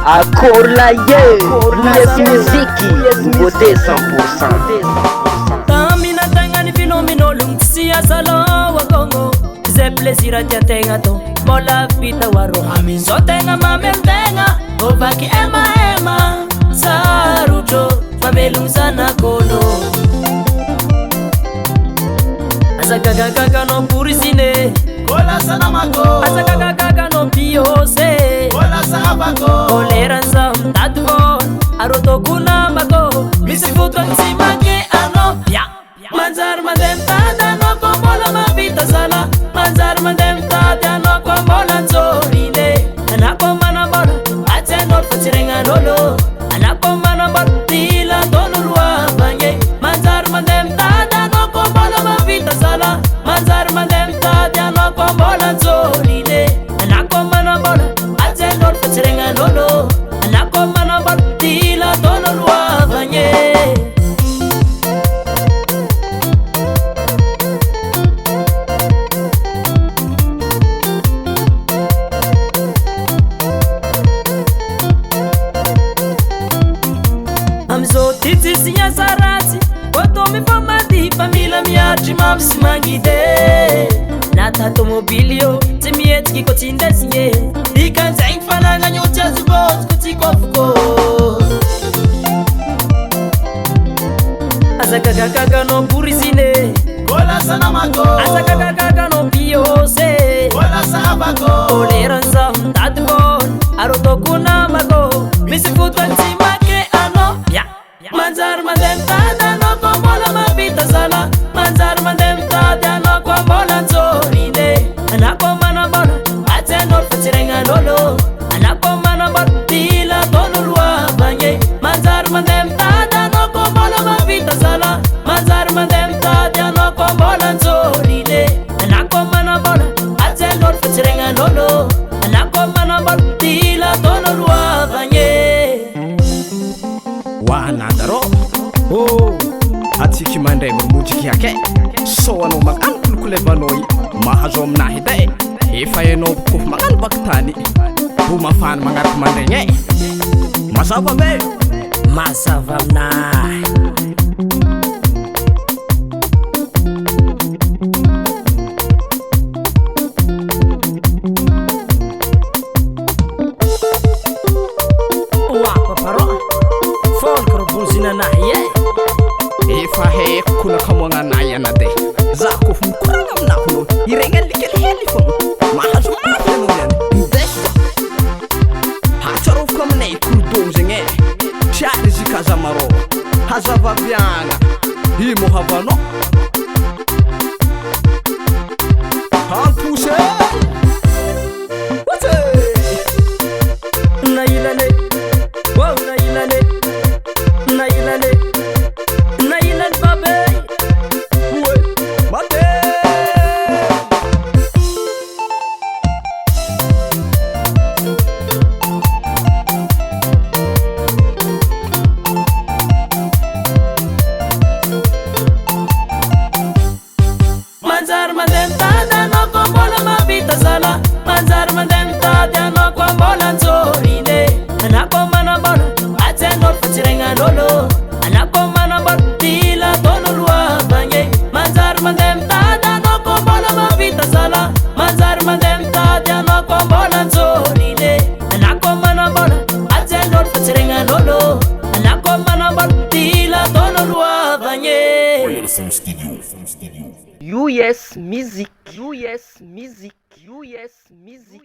Akorlaye, yes muziki, beauté 100%. Tamina tangani finomino lungsia salo wagongo. C'est plaisir à tiatenga to, mola fita waro. Amin so tenga mamentenga, ovaki ema saruto, mamelung sana kono. Azakagaga no purisine, kola sana mako. Azakagaga no piose, kola sana bako. Oleranza mtatuvo, aroto kuna mako. Misifuto nsimake ano, ya. Manzar mandem tada no kombola mabita sala. Manzar mandem tada no kombola nzorine. Anako manabola, atendor fatirenga lolo. Anako manabola, tila tonurwa banye. Manzar mandem tada no kombola mabita sala. Manzar mandem tada no kombola nzorine. Anako manabola, atendor fatirenga lolo. Anako manabola, tila tonurwa banye. Titisinya sarati, otomi famadi, famila miarji mapsi mangide. Nata automobilio, timiet kiko tindesinye. Dikan zain fananga nyocha zubot, kutiko fuko. Azakagaga no purisine, kola sana mako. Azakagaga no piose, kola sana bako. Oleranza mtatibon, aroto kuna mako. Misifutu nsimake ano, ya. Manzar mandem tada no kombola mabita sala. Manzar mandem tada no kombola nzorine. Anako manabola, atendor fatirenga lolo. Anako manabola, tila tonurwa banye. Manzar mandem tada no kombola mabita sala. Manzar mandem tada no kombola nzorine. Anako manabola, atendor fatirenga lolo. Anako manabola, tila tonurwa banye. Wanadaro, oh, atiki mandai murmujiki yake. So ano makan kulkule banoi, mahazo mnahide. Ifa yeno kuf makan baktani. Buma fan mangat mandai nye. Masava be, masava mnai. Ifa he kuna kamonga nayana de. Zako fumkuranga mnahuno. Irengen likel helifon. Mahazo mafya nunyan. Ndeshwa. Hacharof kamne kurdong zenge. Shari zikaza maro. Hazava bianga. Himo havano. Hampuse. What's it? Nailane. Wow, nailane. Nailane. Nailan babe. Uwe. Mate. Manzar mandem tada no kombola mabita sala. Manzar mandem tada no kombola nzorine. Anako manabola, atendor fatirenga lolo. Anako manabola, tila tonurwa banye. Manzar mandem tada no kombola mabita sala. Manzar mandem tada no kombola nzorine. Anako manabola, atendor fatirenga lolo. Anako manabola, tila tonurwa banye. US Music, US Music, US Music.